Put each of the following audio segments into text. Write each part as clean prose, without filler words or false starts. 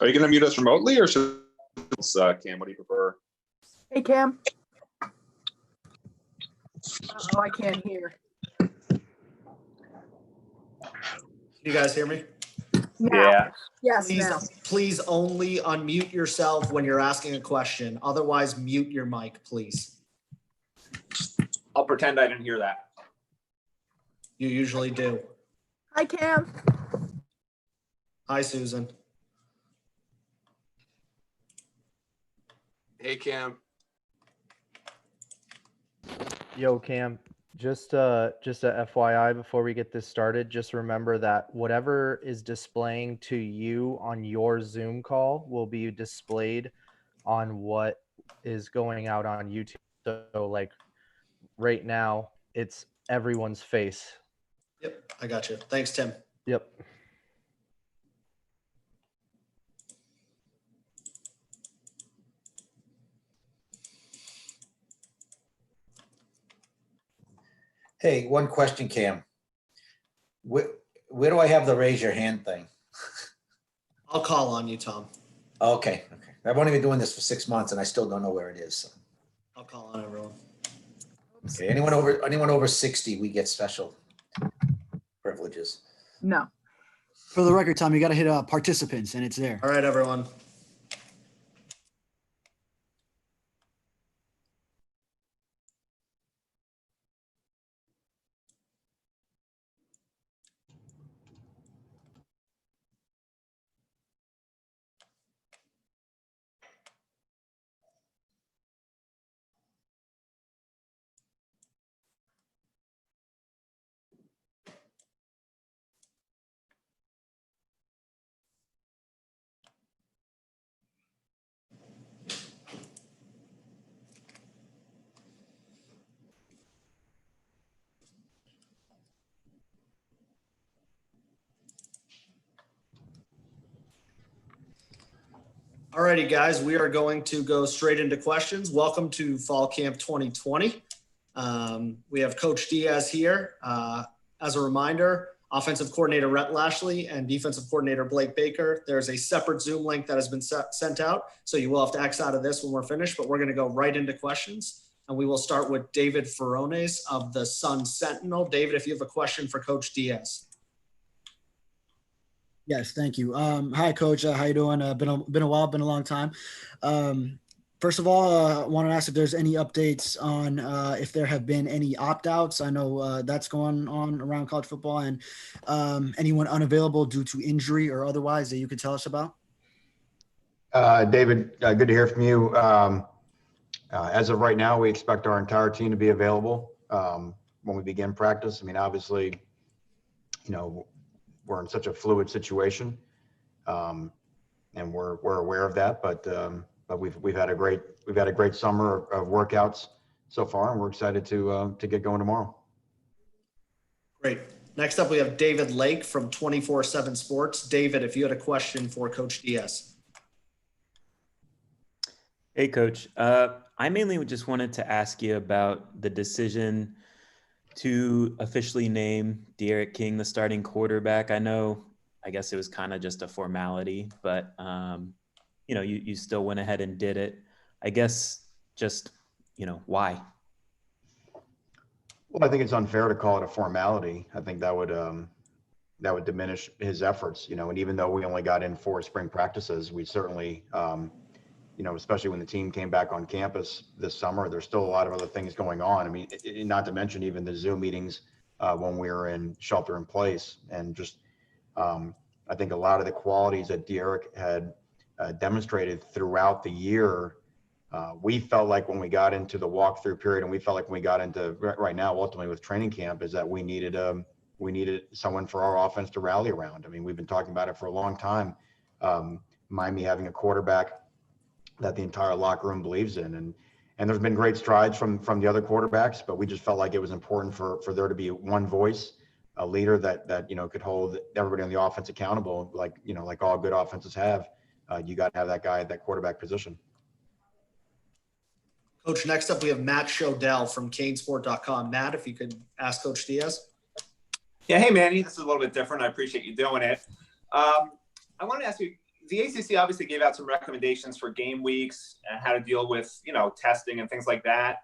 Are you going to mute us remotely or should Cam? What do you prefer? Hey, Cam. Uh-oh, I can't hear. You guys hear me? Now. Yeah. Yes, Please, now. please only unmute yourself when you're asking a question. Otherwise, mute your mic, please. I'll pretend I didn't hear that. You usually do. Hi, Cam. Hi, Susan. Hey, Cam. Yo, Cam, just a FYI before we get this started, just remember that whatever is displaying to you on your Zoom call will be displayed on what is going out on YouTube. So like right now, it's everyone's face. Yep, I got you. Thanks, Tim. Yep. Hey, one question, Cam. Where do I have the raise your hand thing? I'll call on you, Tom. Okay. I've only been doing this for 6 months and I still don't know where it is. So. I'll call on everyone. Okay. Anyone over 60, we get special privileges. No. For the record, Tom, you got to hit participants and it's there. All right, everyone. Alrighty, guys, we are going to go straight into questions. Welcome to Fall Camp 2020. We have Coach Diaz here. As a reminder, offensive coordinator Rhett Lashley and defensive coordinator Blake Baker. There's a separate Zoom link that has been sent out, so you will have to X out of this when we're finished, but we're going to go right into questions. And we will start with David Ferrones of the Sun Sentinel. David, if you have a question for Coach Diaz. Yes, thank you. Hi, Coach. How you doing? Been a while, been a long time. First of all, I want to ask if there's any updates on if there have been any opt-outs. I know that's going on around college football, and anyone unavailable due to injury or otherwise that you could tell us about. David, good to hear from you. As of right now, we expect our entire team to be available when we begin practice. I mean, obviously, we're in such a fluid situation, and we're aware of that. But we've had a great summer of workouts so far, and we're excited to get going tomorrow. Great. Next up, we have David Lake from 24/7 Sports. David, if you had a question for Coach Diaz. Hey, Coach. I mainly just wanted to ask you about the decision to officially name D'Eriq King the starting quarterback. I guess it was kind of just a formality, but you still went ahead and did it. I guess just, why? Well, I think it's unfair to call it a formality. I think that would diminish his efforts, and even though we only got in 4 spring practices, we certainly, especially when the team came back on campus this summer, there's still a lot of other things going on. I mean, not to mention even the Zoom meetings when we were in shelter in place. And just, I think a lot of the qualities that D'Eriq had demonstrated throughout the year, we felt like when we got into the walkthrough period, and we felt like when we got into right now, ultimately with training camp, is that we needed someone for our offense to rally around. I mean, we've been talking about it for a long time. Miami having a quarterback that the entire locker room believes in. And there's been great strides from the other quarterbacks, but we just felt like it was important for there to be one voice, a leader that could hold everybody on the offense accountable, like all good offenses have. You got to have that guy at that quarterback position. Coach, next up, we have Matt Shodell from Canesport.com. Matt, if you could ask Coach Diaz. Yeah, hey, Manny, this is a little bit different. I appreciate you doing it. I want to ask you, the ACC obviously gave out some recommendations for game weeks and how to deal with, testing and things like that.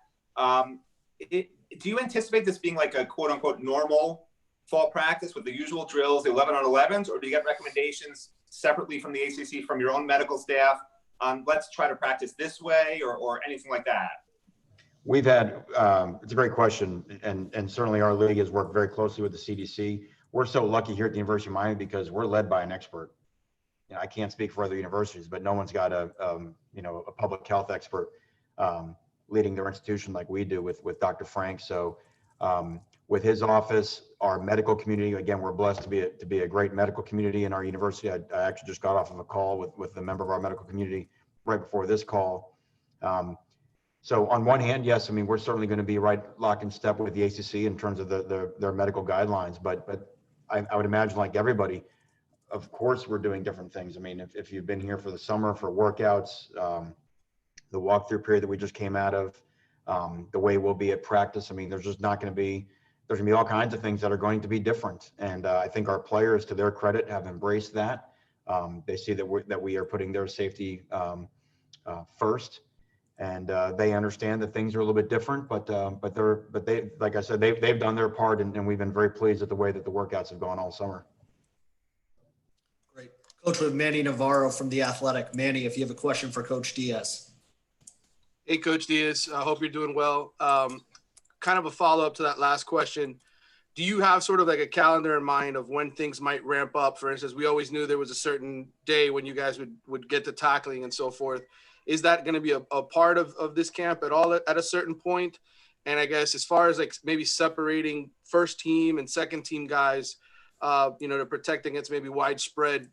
Do you anticipate this being like a quote unquote normal fall practice with the usual drills, the 11 on 11s, or do you get recommendations separately from the ACC from your own medical staff on let's try to practice this way or anything like that? We've had, it's a great question, and certainly our league has worked very closely with the CDC. We're so lucky here at the University of Miami because we're led by an expert. I can't speak for other universities, but no one's got a public health expert leading their institution like we do with Dr. Frank. So with his office, our medical community, again, we're blessed to be a great medical community in our university. I actually just got off of a call with a member of our medical community right before this call. So on one hand, yes, I mean, we're certainly going to be right lock in step with the ACC in terms of their medical guidelines, but I would imagine like everybody, of course, we're doing different things. I mean, if you've been here for the summer for workouts, the walkthrough period that we just came out of, the way we'll be at practice, I mean, there's going to be all kinds of things that are going to be different. And I think our players, to their credit, have embraced that. They see that we are putting their safety first. And they understand that things are a little bit different, but they, like I said, they've done their part, and we've been very pleased at the way that the workouts have gone all summer. Great. Coach, with Manny Navarro from The Athletic. Manny, if you have a question for Coach Diaz. Hey, Coach Diaz. I hope you're doing well. Kind of a follow-up to that last question. Do you have sort of like a calendar in mind of when things might ramp up? For instance, we always knew there was a certain day when you guys would get to tackling and so forth. Is that going to be a part of this camp at all at a certain point? And I guess as far as like maybe separating first team and second team guys, to protect against maybe widespread,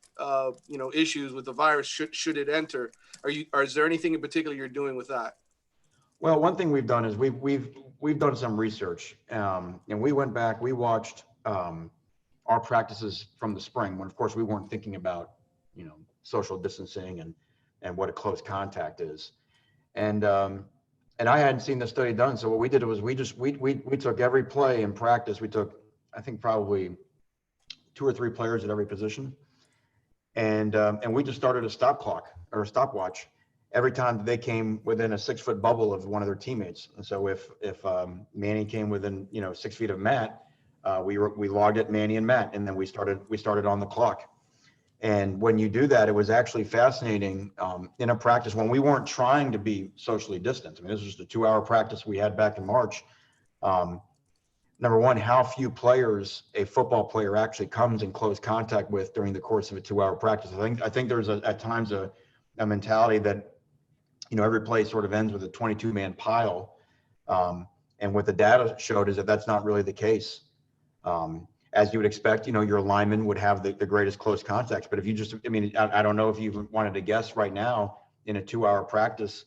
issues with the virus should it enter, is there anything in particular you're doing with that? Well, one thing we've done is we've done some research, and we went back, we watched our practices from the spring when, of course, we weren't thinking about, social distancing and what a close contact is. And I hadn't seen the study done. So what we did was we took every play in practice. We took, I think, probably 2 or 3 players at every position. And we just started a stop clock or a stopwatch every time they came within a 6-foot bubble of one of their teammates. And so if Manny came within, 6 feet of Matt, we logged at Manny and Matt, and then we started on the clock. And when you do that, it was actually fascinating in a practice when we weren't trying to be socially distanced. I mean, this was just a 2-hour practice we had back in March. Number one, how few players a football player actually comes in close contact with during the course of a 2-hour practice. I think there's at times a mentality that, every play sort of ends with a 22-man pile. And what the data showed is that that's not really the case. As you would expect, your lineman would have the greatest close contacts. But if you just, I don't know if you wanted to guess right now in a 2-hour practice,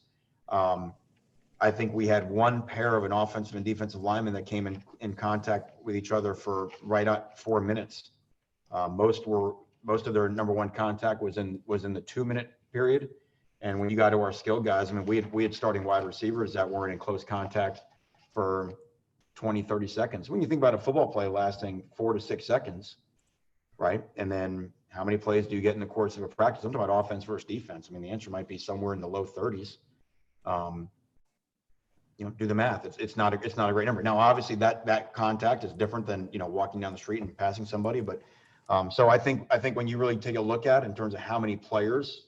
I think we had 1 pair of an offensive and defensive lineman that came in contact with each other for right at 4 minutes. Most of their number 1 contact was in the 2-minute period. And when you got to our skill guys, we had starting wide receivers that weren't in close contact for 20, 30 seconds. When you think about a football play lasting 4 to 6 seconds, right? And then how many plays do you get in the course of a practice? I'm talking about offense versus defense. The answer might be somewhere in the low 30s. Do the math. It's not a great number. Now, obviously that contact is different than, walking down the street and passing somebody. But so I think when you really take a look at in terms of how many players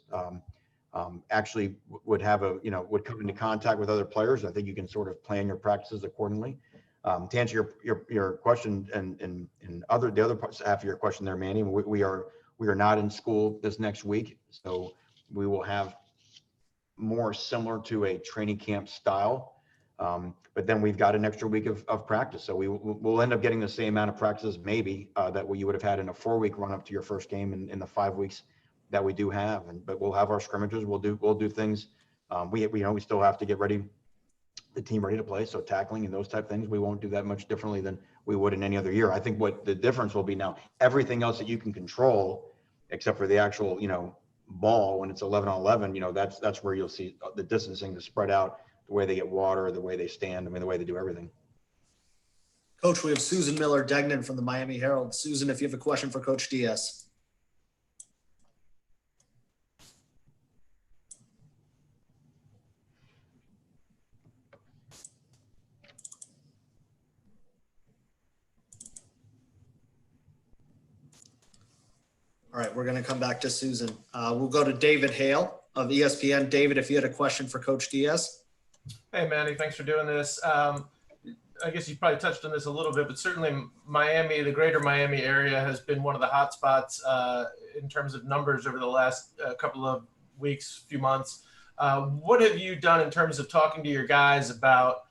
actually would would come into contact with other players, I think you can sort of plan your practices accordingly. To answer your question and the other half of your question there, Manny, we are not in school this next week, so we will have more similar to a training camp style. But then we've got an extra week of practice, so we'll end up getting the same amount of practices maybe that you would have had in a 4-week run up to your first game in the 5 weeks that we do have. But we'll have our scrimmages. We'll do things. We still have to get the team ready to play. So tackling and those type of things, we won't do that much differently than we would in any other year. I think what the difference will be now, everything else that you can control, except for the actual, ball when it's 11 on 11, that's where you'll see the distancing to spread out, the way they get water, the way they stand, the way they do everything. Coach, we have Susan Miller-Degnan from the Miami Herald. Susan, if you have a question for Coach Diaz. All right, we're going to come back to Susan. We'll go to David Hale of ESPN. David, if you had a question for Coach Diaz. Hey, Manny, thanks for doing this. I guess you probably touched on this a little bit, but certainly Miami, the greater Miami area has been one of the hot spots in terms of numbers over the last couple of weeks, few months. What have you done in terms of talking to your guys about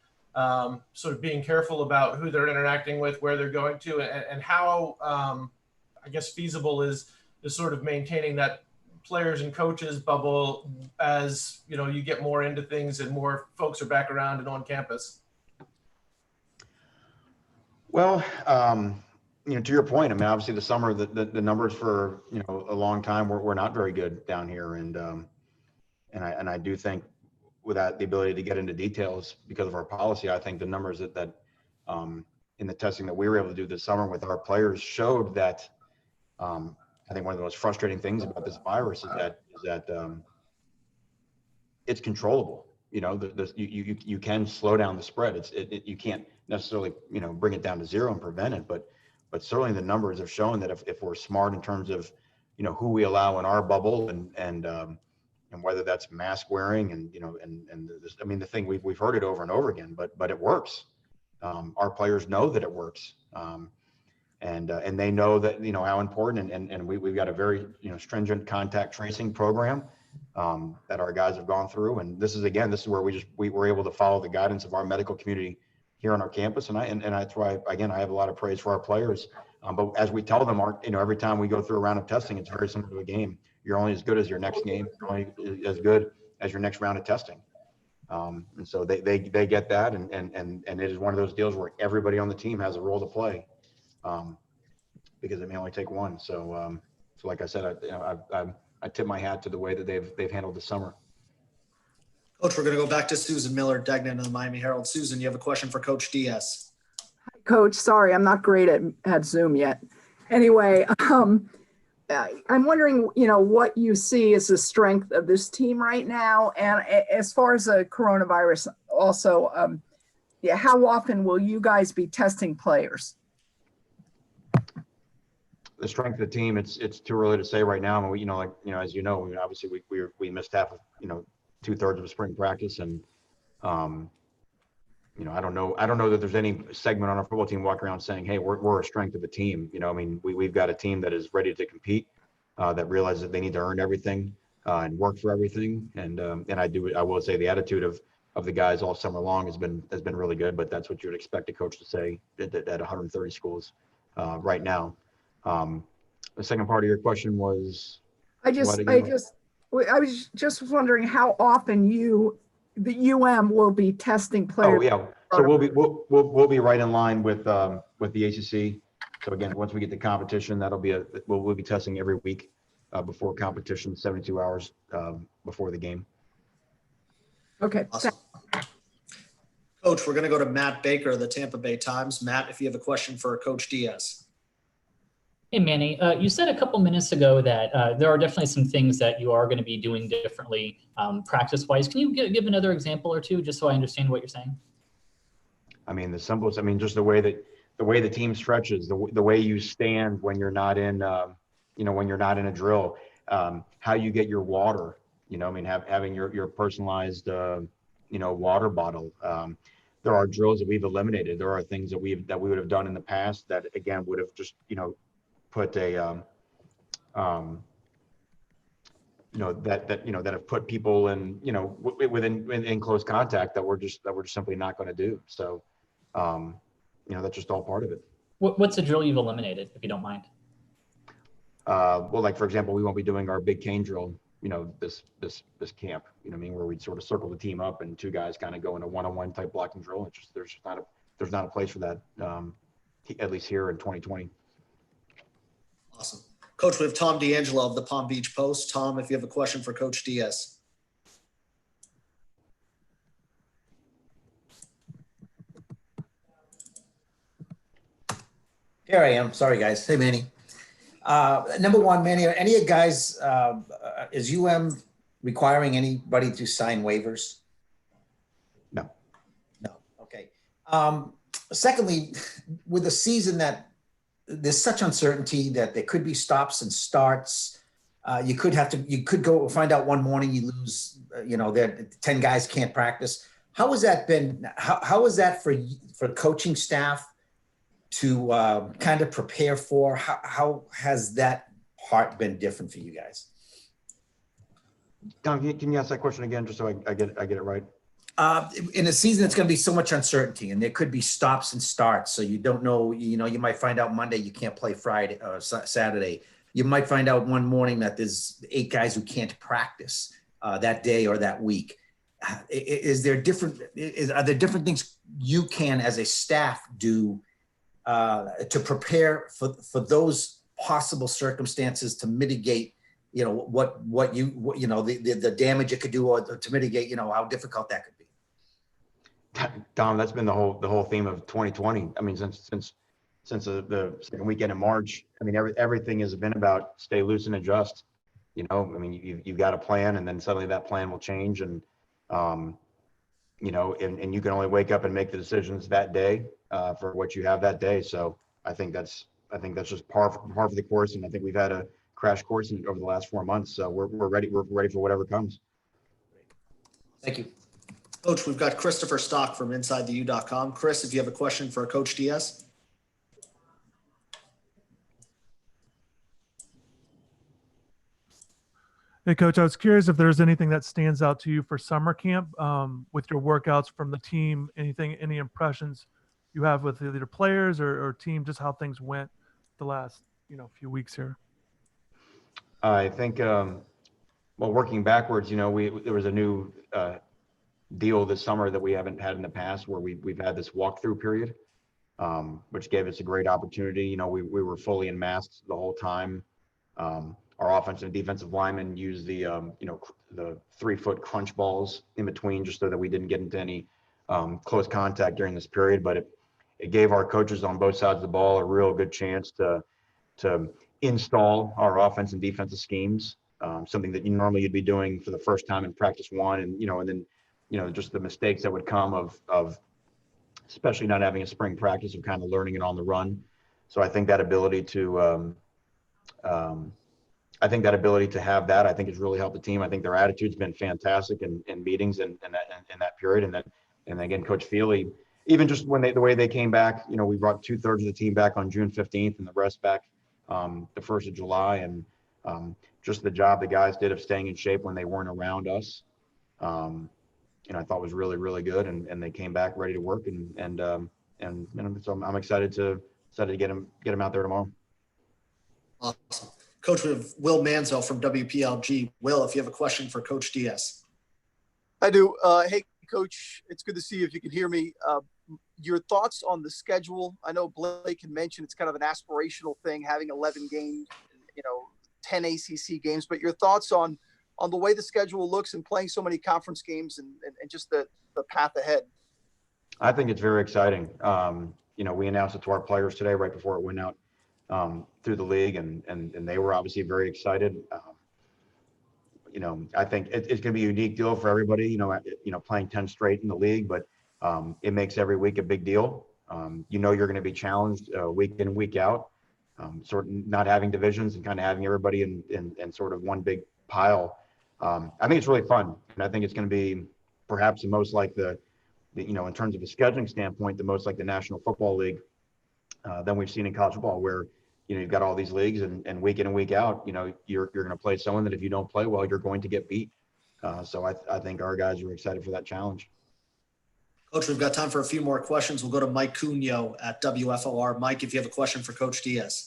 sort of being careful about who they're interacting with, where they're going to, and how, I guess, feasible is sort of maintaining that players and coaches bubble as, you know, you get more into things and more folks are back around and on campus? Well, you know, to your point, I mean, obviously the summer, the numbers for, you know, a long time were not very good down here. And I do think without the ability to get into details because of our policy, I think the numbers that in the testing that we were able to do this summer with our players showed that I think one of the most frustrating things about this virus is that it's controllable. You know, you can slow down the spread. You can't necessarily, you know, bring it down to zero and prevent it, but certainly the numbers have shown that if we're smart in terms of, you know, who we allow in our bubble and whether that's mask wearing and, you know, and this, I mean, the thing we've heard it over and over again, but it works. Our players know that it works. And they know that, you know, how important, and we've got a very, you know, stringent contact tracing program that our guys have gone through. And this is where we were able to follow the guidance of our medical community here on our campus. And that's why, again, I have a lot of praise for our players. But as we tell them, you know, every time we go through a round of testing, it's very similar to a game. You're only as good as your next game. You're only as good as your next round of testing. And so they get that. And it is one of those deals where everybody on the team has a role to play. Because it may only take one. So like I said, I tip my hat to the way that they've handled the summer. Coach, we're going to go back to Susan Miller-Degnan of the Miami Herald. Susan, you have a question for Coach Diaz. Coach, sorry, I'm not great at Zoom yet. Anyway, I'm wondering, you know, what you see as the strength of this team right now. And as far as the coronavirus also, how often will you guys be testing players? The strength of the team, it's too early to say right now. I mean, you know, like, you know, as you know, obviously we missed half of, you know, 2/3 of spring practice. And, you know, I don't know that there's any segment on our football team walking around saying, hey, we're a strength of the team. You know, I mean, we've got a team that is ready to compete, that realizes that they need to earn everything and work for everything. And I will say the attitude of the guys all summer long has been really good, but that's what you would expect a coach to say at 130 schools right now. The second part of your question was, I was just wondering how often the UM will be testing players. Oh yeah, so we'll be right in line with the ACC. So again, once we get to competition, we'll be testing every week before competition, 72 hours before the game. Okay. Awesome. Coach, we're going to go to Matt Baker of the Tampa Bay Times. Matt, if you have a question for Coach Diaz. Hey, Manny, you said a couple minutes ago that there are definitely some things that you are going to be doing differently practice-wise. Can you give another example or two, just so I understand what you're saying? I mean, the simplest, I mean, just the way the team stretches, the way you stand when you're not in, you know, when you're not in a drill, how you get your water, you know, I mean, having your personalized, you know, water bottle. There are drills that we've eliminated. There are things that we would have done in the past that, again, would have just, you know, put a, you know, that have put people in, you know, in close contact that we're just simply not going to do. So, you know, that's just all part of it. What's a drill you've eliminated, if you don't mind? Well, like, for example, we won't be doing our big cane drill, you know, this camp, you know what I mean, where we'd sort of circle the team up and two guys kind of go in a one-on-one type blocking drill. It's just, there's not a place for that, at least here in 2020. Awesome. Coach, we have Tom D'Angelo of the Palm Beach Post. Tom, if you have a question for Coach Diaz. Here I am. Sorry, guys. Hey, Manny. Number one, Manny, are any of you guys, is UM requiring anybody to sign waivers? No. No. Okay. Secondly, with the season that there's such uncertainty that there could be stops and starts. You could go find out one morning you lose, that 10 guys can't practice. How has that been? How is that for coaching staff to kind of prepare for? How has that part been different for you guys? Don, can you ask that question again, just so I get it right? In a season, it's going to be so much uncertainty, and there could be stops and starts. So you don't know. You might find out Monday you can't play Friday or Saturday. You might find out one morning that there's 8 guys who can't practice that day or that week. Are there different things you can, as a staff, do to prepare for those possible circumstances to mitigate, the damage it could do, or to mitigate, how difficult that could be? Dom, that's been the whole theme of 2020. I mean, since the second weekend in March, I mean, everything has been about stay loose and adjust. I mean, you've got a plan, and then suddenly that plan will change, and and you can only wake up and make the decisions that day for what you have that day. So I think that's just par for the course, and I think we've had a crash course over the last 4 months. So we're ready. We're ready for whatever comes. Thank you. Coach, we've got Christopher Stock from InsideTheU.com. Chris, if you have a question for Coach Diaz. Hey, Coach, I was curious if there's anything that stands out to you for summer camp with your workouts from the team, any impressions you have with either players or team, just how things went the last, few weeks here. I think, working backwards, there was a new deal this summer that we haven't had in the past, where we've had this walkthrough period, which gave us a great opportunity. We were fully in masks the whole time. Our offensive and defensive linemen used the 3-foot crunch balls in between, just so that we didn't get into any close contact during this period. But it gave our coaches on both sides of the ball a real good chance to install our offense and defensive schemes, something that normally you'd be doing for the first time in practice one, and then just the mistakes that would come of especially not having a spring practice, of kind of learning it on the run. So I think that ability to have that, I think, has really helped the team. I think their attitude's been fantastic in meetings and in that period. And again, Coach Feely, even just the way they came back, we brought 2/3 of the team back on June 15th and the rest back the 1st of July. And just the job the guys did of staying in shape when they weren't around us, I thought was really, really good. And they came back ready to work. So I'm excited to get them out there tomorrow. Awesome. Coach, we have Will Manzo from WPLG. Will, if you have a question for Coach Diaz. I do. Hey, Coach, it's good to see you if you can hear me. Your thoughts on the schedule? I know Blake had mentioned it's kind of an aspirational thing, having 11 games, 10 ACC games, but your thoughts on the way the schedule looks and playing so many conference games and just the path ahead? I think it's very exciting. We announced it to our players today, right before it went out through the league, and they were obviously very excited. I think it's going to be a unique deal for everybody, playing 10 straight in the league, but it makes every week a big deal. You're going to be challenged week in, week out, sort of not having divisions and kind of having everybody in sort of one big pile. I think it's really fun, and I think it's going to be perhaps the most like the in terms of a scheduling standpoint, the most like the National Football League than we've seen in college football, where you've got all these leagues, and week in and week out, you're going to play someone that if you don't play well, you're going to get beat. So I think our guys are excited for that challenge. Coach, we've got time for a few more questions. We'll go to Mike Cunio at WFOR. Mike, if you have a question for Coach Diaz.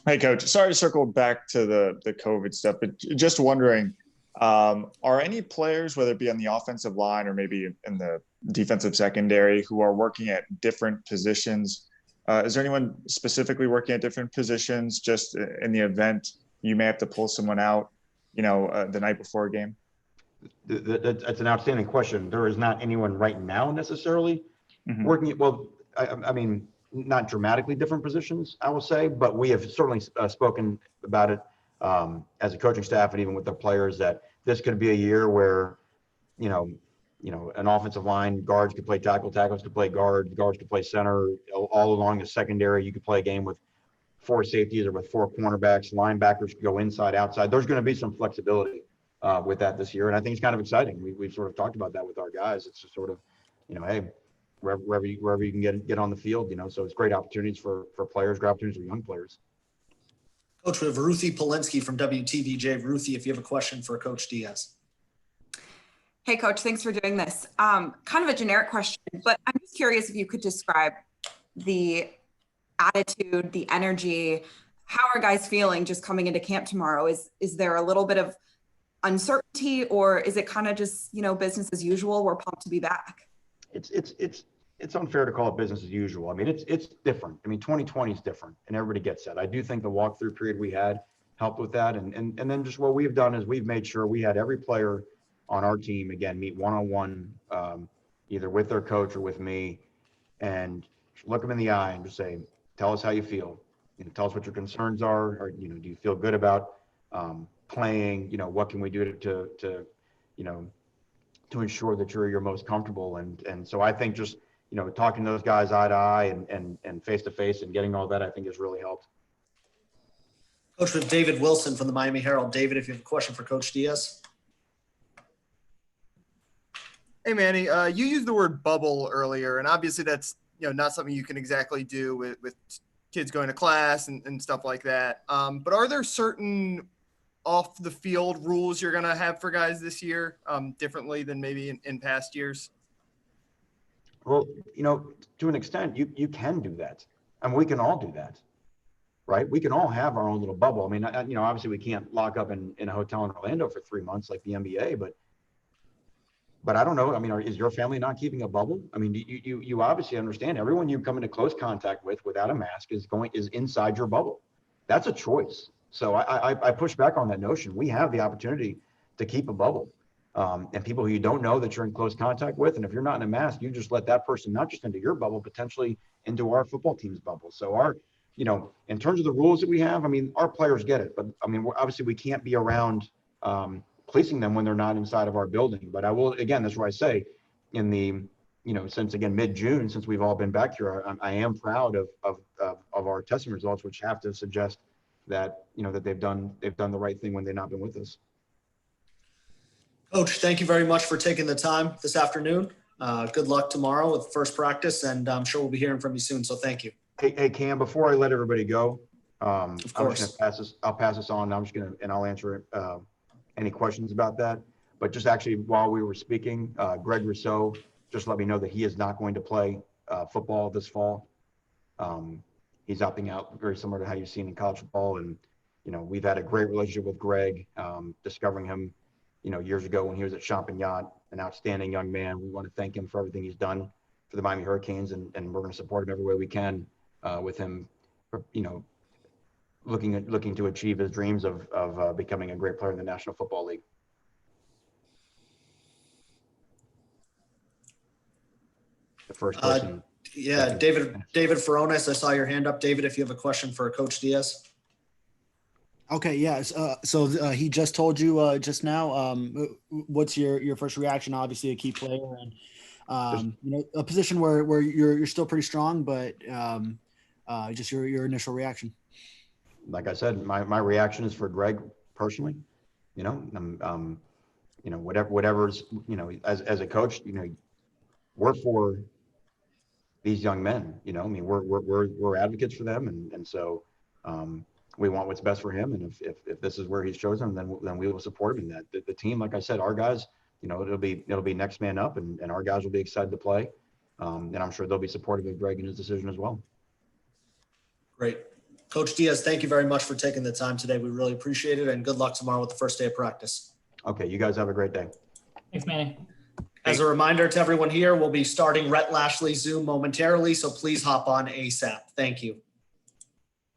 Hey, Coach. Sorry to circle back to the COVID stuff, but just wondering, are any players, whether it be on the offensive line or maybe in the defensive secondary, who are working at different positions? Is there anyone specifically working at different positions just in the event you may have to pull someone out, the night before a game? That's an outstanding question. There is not anyone right now necessarily working. Well, I mean, not dramatically different positions, I will say, but we have certainly spoken about it as a coaching staff and even with the players, that this could be a year where, an offensive line, guards could play tackle, tackles could play guards could play center, all along the secondary. You could play a game with 4 safeties or with 4 cornerbacks, linebackers could go inside, outside. There's going to be some flexibility with that this year. And I think it's kind of exciting. We've sort of talked about that with our guys. It's just sort of, hey, wherever you can get on the field, so it's great opportunities for players, great opportunities for young players. Coach, we have Ruthie Polinsky from WTVJ. Ruthie, if you have a question for Coach Diaz. Hey, Coach, thanks for doing this. Kind of a generic question, but I'm just curious if you could describe the attitude, the energy. How are guys feeling just coming into camp tomorrow? Is there a little bit of uncertainty, or is it kind of just, business as usual? We're pumped to be back. It's unfair to call it business as usual. I mean, it's different. I mean, 2020 is different, and everybody gets that. I do think the walkthrough period we had helped with that, and then just what we've done is we've made sure we had every player on our team again meet one-on-one, either with their coach or with me, and look them in the eye and just say, tell us how you feel. Tell us what your concerns are, or do you feel good about playing? What can we do to ensure that you're most comfortable? And so I think just talking to those guys eye to eye and face to face and getting all that, I think has really helped. Coach, with David Wilson from the Miami Herald. David, if you have a question for Coach Diaz. Hey, Manny, you used the word bubble earlier, and obviously that's not something you can exactly do with kids going to class and stuff like that. But are there certain off the field rules you're going to have for guys this year differently than maybe in past years? Well, to an extent, you can do that. I mean, we can all do that, right? We can all have our own little bubble. I mean, obviously we can't lock up in a hotel in Orlando for 3 months like the NBA, but I don't know. I mean, is your family not keeping a bubble? I mean, you obviously understand everyone you come into close contact with without a mask is inside your bubble. That's a choice. So I push back on that notion. We have the opportunity to keep a bubble. And people who you don't know that you're in close contact with. And if you're not in a mask, you just let that person not just into your bubble, potentially into our football team's bubble. So in terms of the rules that we have, I mean, our players get it. But I mean, obviously we can't be around policing them when they're not inside of our building. But I will, again, that's where I say in the, since again, mid-June, since we've all been back here, I am proud of our testing results, which have to suggest that, that they've done the right thing when they've not been with us. Coach, thank you very much for taking the time this afternoon. Good luck tomorrow with first practice, and I'm sure we'll be hearing from you soon. So thank you. Hey Cam, before I let everybody go, of course, I'll pass this on. I'll answer any questions about that. But just actually, while we were speaking, Greg Rousseau just let me know that he is not going to play football this fall. He's opting out, very similar to how you've seen in college football. And we've had a great relationship with Greg, discovering him years ago when he was at Champagnat, an outstanding young man. We want to thank him for everything he's done for the Miami Hurricanes, and we're going to support him every way we can with him, looking to achieve his dreams of becoming a great player in the National Football League. The first person. David Furones, I saw your hand up. David, if you have a question for Coach Diaz. Okay, yes. So he just told you just now. What's your first reaction? Obviously, a key player, and a position where you're still pretty strong, but just your initial reaction. Like I said, my reaction is for Greg personally. Whatever's as a coach, we're for these young men. I mean, we're advocates for them, and so. We want what's best for him, and if this is where he's chosen, then we will support him in that. The team, like I said, our guys, it'll be next man up, and our guys will be excited to play, and I'm sure they'll be supportive of Greg in his decision as well. Great, Coach Diaz, thank you very much for taking the time today. We really appreciate it, and good luck tomorrow with the first day of practice. Okay, you guys have a great day. Thanks, Manny. As a reminder to everyone here, we'll be starting Rhett Lashley Zoom momentarily, so please hop on ASAP. Thank you.